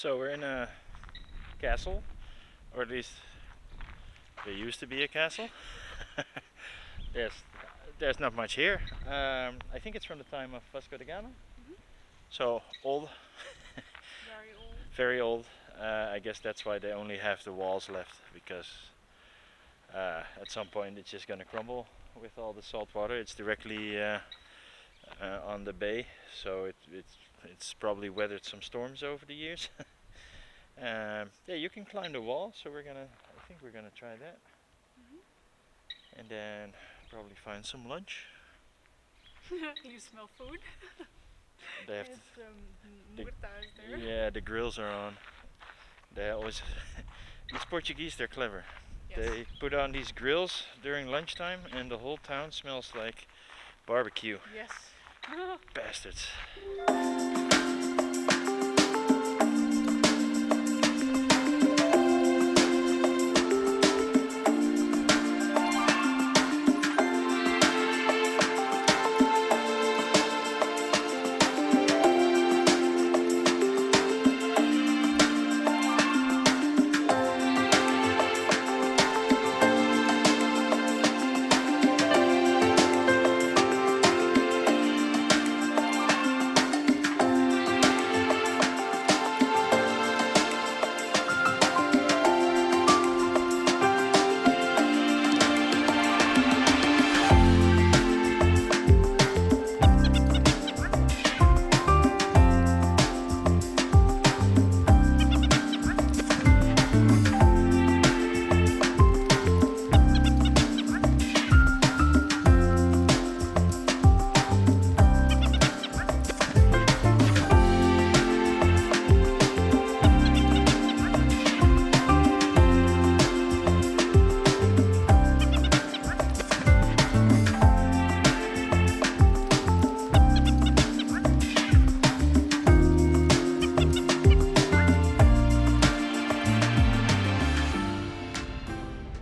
So we're in a castle, or at least there used to be a castle. there's there's not much here. I think it's from the time of Vasco da Gama. So old, Very old. very old. I guess that's why they only have the walls left, because at some point it's just gonna crumble with all the salt water. It's directly on the bay, so it's probably weathered some storms over the years. Yeah, you can climb the wall, so I think we're gonna try that. And then probably find some lunch. You smell food. They have Yes, the- murta is there. Yeah, the grills are on. They always these Portuguese, they're clever. Yes. They put on these grills during lunchtime, and the whole town smells like barbecue. Yes. Bastards.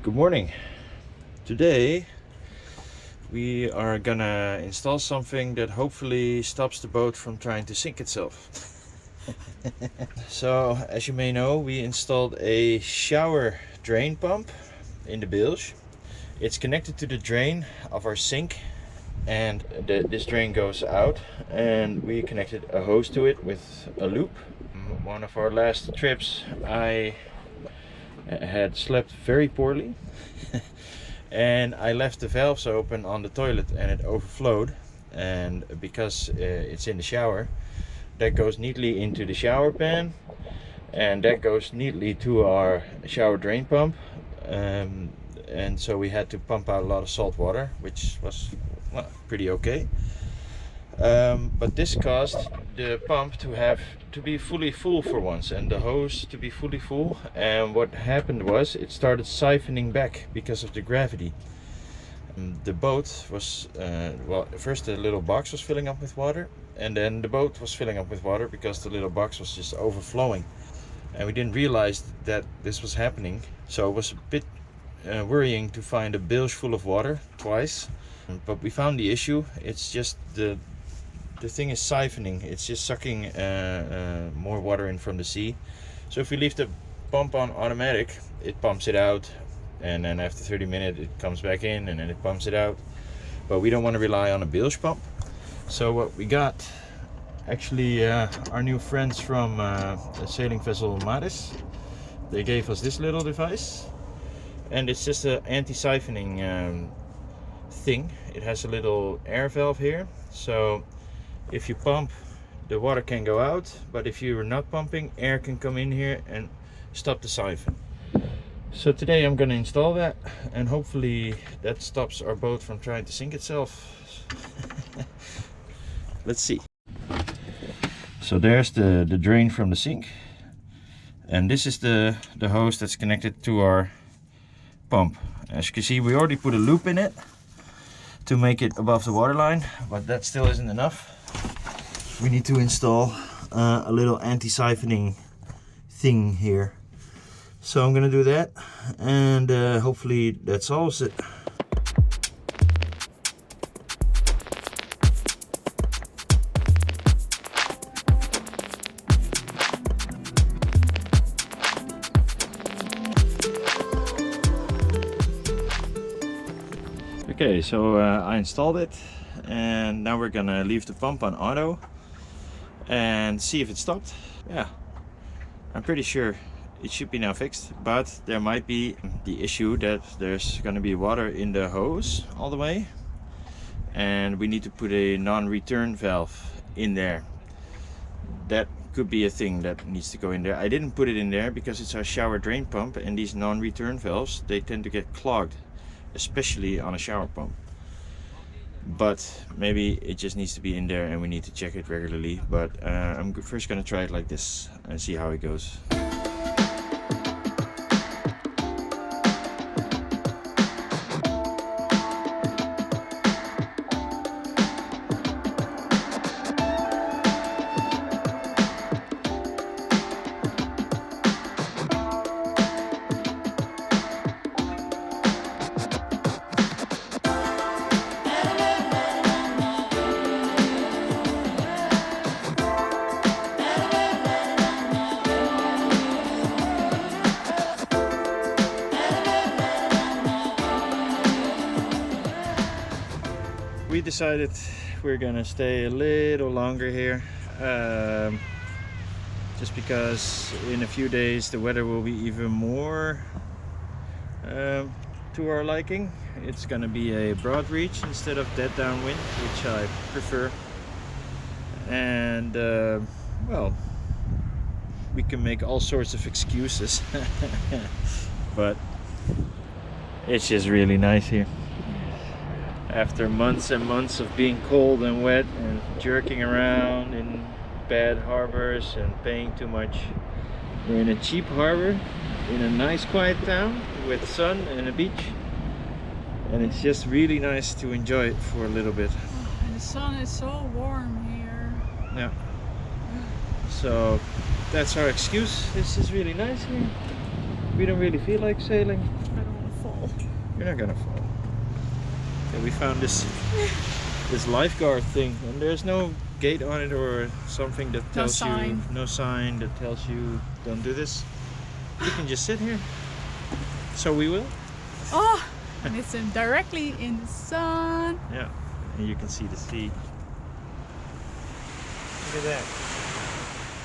Good morning. Today we are gonna install something that hopefully stops the boat from trying to sink itself. So, as you may know, we installed a shower drain pump in the bilge. It's connected to the drain of our sink, and this drain goes out, and we connected a hose to it with a loop. One of our last trips, I had slept very poorly and I left the valves open on the toilet, and it overflowed, and because it's in the shower, that goes neatly into the shower pan, and that goes neatly to our shower drain pump, and so we had to pump out a lot of salt water, which was, well, pretty okay. But this caused the pump to be fully full for once, and the hose to be fully full, and what happened was it started siphoning back because of the gravity. The boat was, well, first the little box was filling up with water, and then the boat was filling up with water because the little box was just overflowing, and we didn't realize that this was happening. So it was a bit worrying to find a bilge full of water twice, but we found the issue. It's just the thing is siphoning. It's just sucking more water in from the sea. So if we leave the pump on automatic, it pumps it out, and then after 30 minutes it comes back in, and then it pumps it out. But we don't want to rely on a bilge pump. So what we got, actually, our new friends from the sailing vessel Maris, they gave us this little device, and it's just an anti-siphoning thing. It has a little air valve here, so if you pump, the water can go out, but if you're not pumping, air can come in here and stop the siphon. So today I'm going to install that, and hopefully that stops our boat from trying to sink itself. Let's see. So there's the drain from the sink, and this is the hose that's connected to our pump. As you can see, we already put a loop in it to make it above the waterline, but that still isn't enough. We need to install a little anti-siphoning thing here. So I'm gonna do that, and hopefully that solves it. Okay, so I installed it, and now we're gonna leave the pump on auto and see if it stopped. Yeah, I'm pretty sure it should be now fixed, but there might be the issue that there's gonna be water in the hose all the way, and we need to put a non-return valve in there. That could be a thing that needs to go in there. I didn't put it in there because it's our shower drain pump, and these non-return valves, they tend to get clogged, especially on a shower pump. But maybe it just needs to be in there and we need to check it regularly. But I'm first gonna try it like this and see how it goes. We decided we're gonna stay a little longer here, just because in a few days the weather will be even more to our liking. It's gonna be a broad reach instead of dead downwind, which I prefer. And well, we can make all sorts of excuses, but it's just really nice here. After months and months of being cold and wet and jerking around in bad harbors and paying too much, we're in a cheap harbor in a nice quiet town with sun and a beach, and it's just really nice to enjoy it for a little bit. And the sun is so warm here. Yeah, so that's our excuse. This is really nice here. We don't really feel like sailing. I don't want to fall. You're not gonna fall. Okay, we found this lifeguard thing, and there's no gate on it or something that tells you, no sign that tells you don't do this. You can just sit here. So we will. Oh, and it's directly in the sun. Yeah, and you can see the sea. Look at that.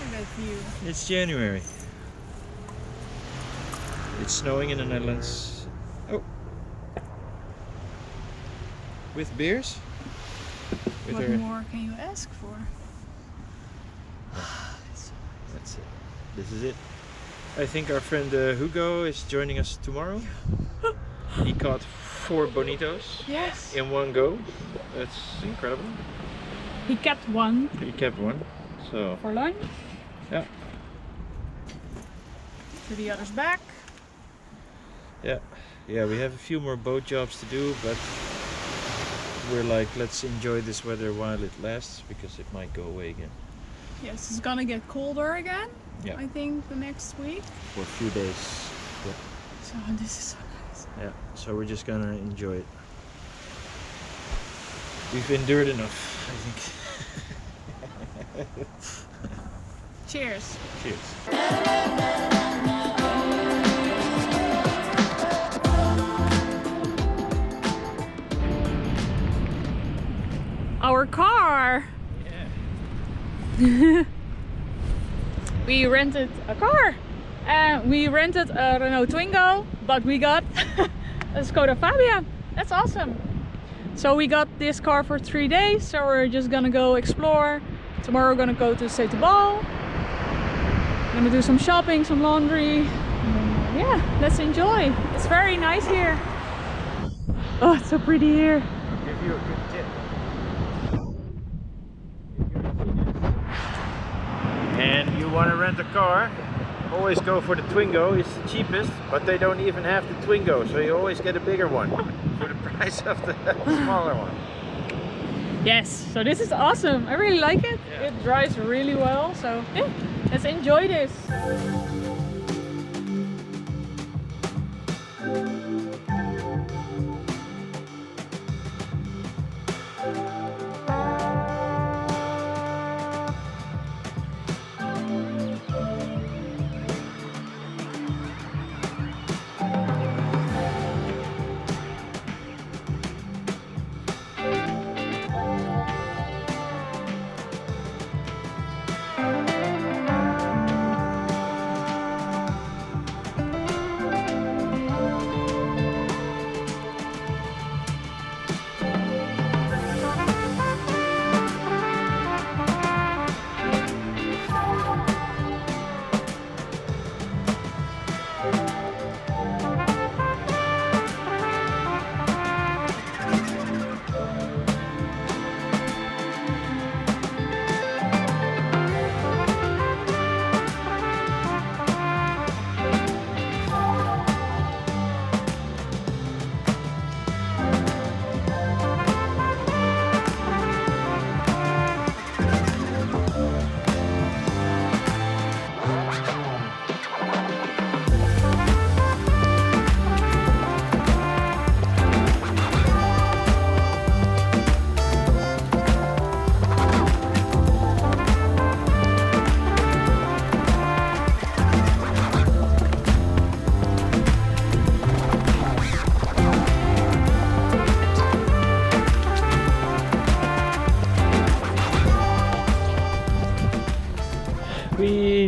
Look at that view. It's January. It's snowing in the Netherlands. Oh. With beers? With What our... more can you ask for? That's it. This is it. I think our friend Hugo is joining us tomorrow. He caught 4 bonitos Yes. in one go. That's incredible. He kept one He kept one. So for lunch. yeah. To the others back. Yeah. Yeah, we have a few more boat jobs to do, but we're like, let's enjoy this weather while it lasts, because it might go away again. Yes, it's gonna get colder again. Yeah. I think the next week. For a few days. Yeah. So this is so nice. Yeah. So we're just gonna enjoy it. We've endured enough, I think. Cheers. Cheers. Our car. Yeah. We rented a car. We rented a Renault Twingo, but we got a Skoda Fabia. That's awesome. So we got this car for 3 days. So we're just gonna go explore. Tomorrow we're gonna go to Seagull. Gonna do some shopping, some laundry. And, yeah, let's enjoy. It's very nice here. Oh, it's so pretty here. I'll give you a good tip. And you want to rent a car, always go for the Twingo. It's the cheapest, but they don't even have the Twingo, so you always get a bigger one for the price of the smaller one. Yes, so this is awesome. I really like it. Yeah. It drives really well. So yeah, let's enjoy this.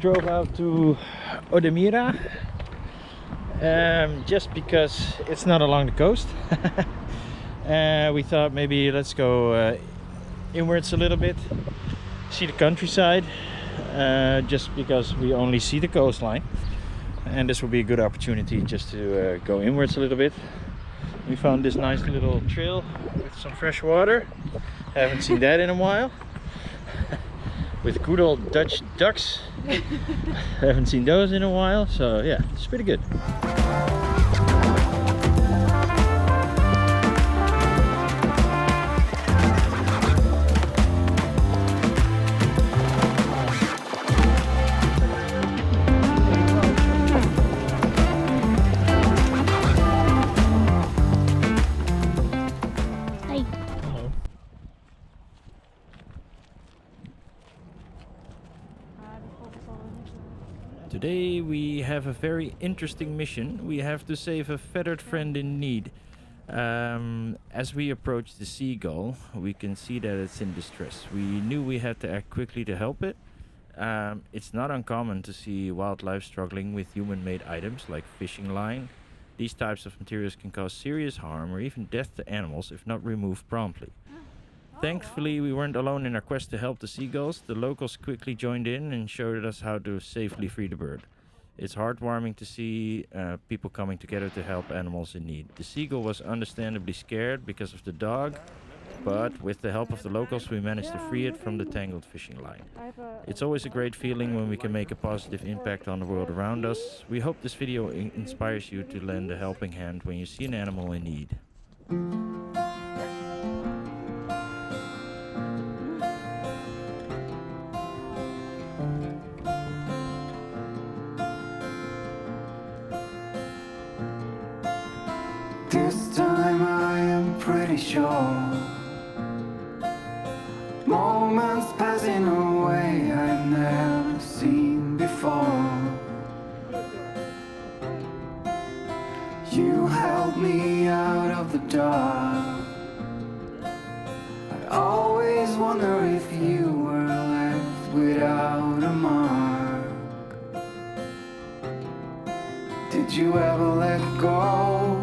drove out to Odemira just because it's not along the coast. We thought maybe let's go inwards a little bit, see the countryside, just because we only see the coastline, and this will be a good opportunity just to go inwards a little bit. We found this nice little trail with some fresh water. Haven't seen that in a while. With good old Dutch ducks. Haven't seen those in a while, so yeah, it's pretty good. Today we have a very interesting mission. We have to save a feathered friend in need. As we approach the Seagull, we can see that it's in distress. We knew we had to act quickly to help it. It's not uncommon to see wildlife struggling with human-made items like fishing line. These types of materials can cause serious harm or even death to animals if not removed promptly. Thankfully, we weren't alone in our quest to help the seagulls. The locals quickly joined in and showed us how to safely free the bird. It's heartwarming to see people coming together to help animals in need. The seagull was understandably scared because of the dog, but with the help of the locals we managed to free it from the tangled fishing line. It's always a great feeling when we can make a positive impact on the world around us. We hope this video inspires you to lend a helping hand when you see an animal in need. This time I am pretty sure moments passing away I've never seen before. You held me out of the dark. I always wonder if you were left without a mark. Did you ever let go?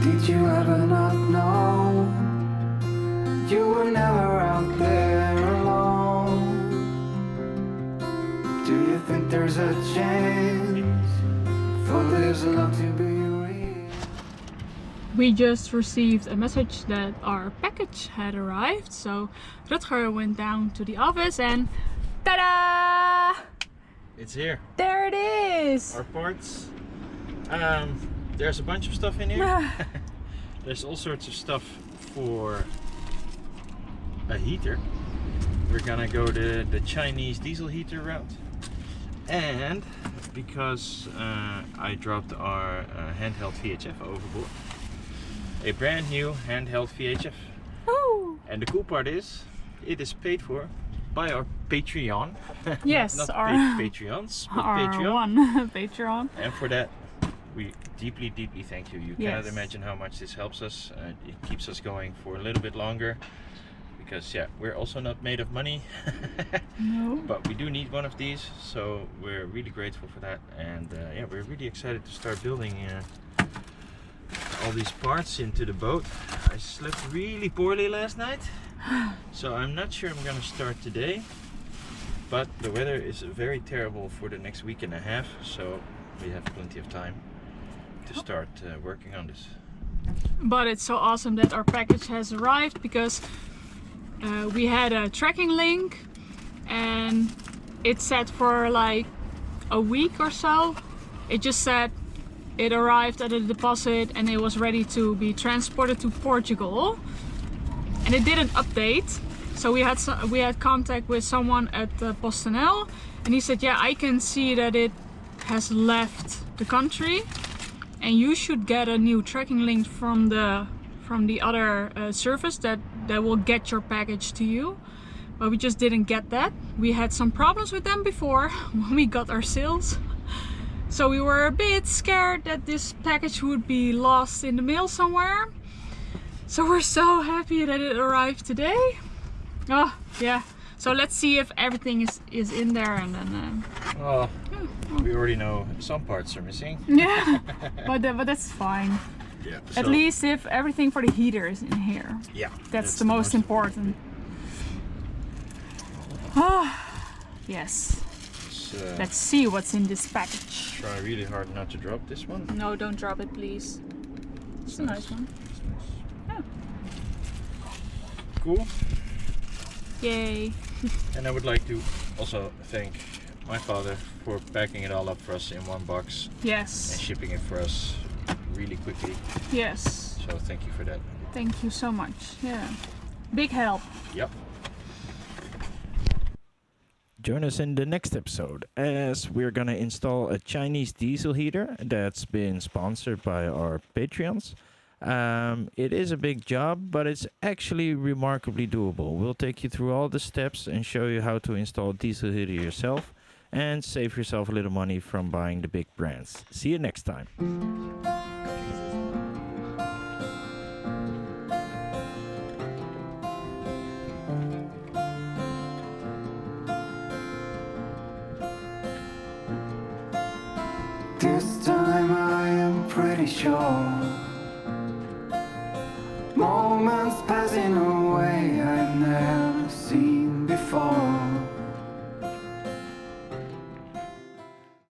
Did you ever not know? You were never out there alone. Do you think there's a chance for this love to be real? We just received a message that our package had arrived, so Rutger went down to the office and ta-da! It's here. There it is! Our parts. There's a bunch of stuff in here. There's all sorts of stuff for a heater. We're gonna go the Chinese diesel heater route. And because I dropped our handheld VHF overboard, a brand new handheld VHF. Ooh. And the cool part is, it is paid for by our Patreon. Yes, not our Patreons, but our Patreon. one Patreon. And for that, we deeply thank you. You cannot imagine how much this helps us. It keeps us going for a little bit longer. Because yeah, we're also not made of money. No. But we do need one of these, so we're really grateful for that. And yeah, we're really excited to start building all these parts into the boat. I slept really poorly last night, so I'm not sure I'm gonna start today. But the weather is very terrible for the next week and a half, so we have plenty of time to start working on this. But it's so awesome that our package has arrived, because we had a tracking link and it said for like a week or so. It just said it arrived at a deposit and it was ready to be transported to Portugal, and it didn't update. So we had contact with someone at PostNL, and he said, yeah, I can see that it has left the country and you should get a new tracking link from the other service that will get your package to you. But we just didn't get that. We had some problems with them before when we got our sales. So we were a bit scared that this package would be lost in the mail somewhere. So we're so happy that it arrived today. Oh yeah, So let's see if everything is in there, and then. Well, we already know some parts are missing. Yeah, but that's fine. Yeah. At least if everything for the heater is in here. Yeah. That's the most important. Ah, yes. Let's see what's in this package. Try really hard not to drop this one. No, don't drop it, please. It's a nice one. Yeah. Cool. Yay. And I would like to also thank my father for packing it all up for us in one box and Yes. shipping it for us really quickly. Yes. So thank you for that. Thank you so much. Yeah. Big help. Yep. Join us in the next episode as we're gonna install a Chinese diesel heater that's been sponsored by our Patreons. It is a big job, but it's actually remarkably doable. We'll take you through all the steps and show you how to install a diesel heater yourself and save yourself a little money from buying the big brands. See you next time. This time I am pretty sure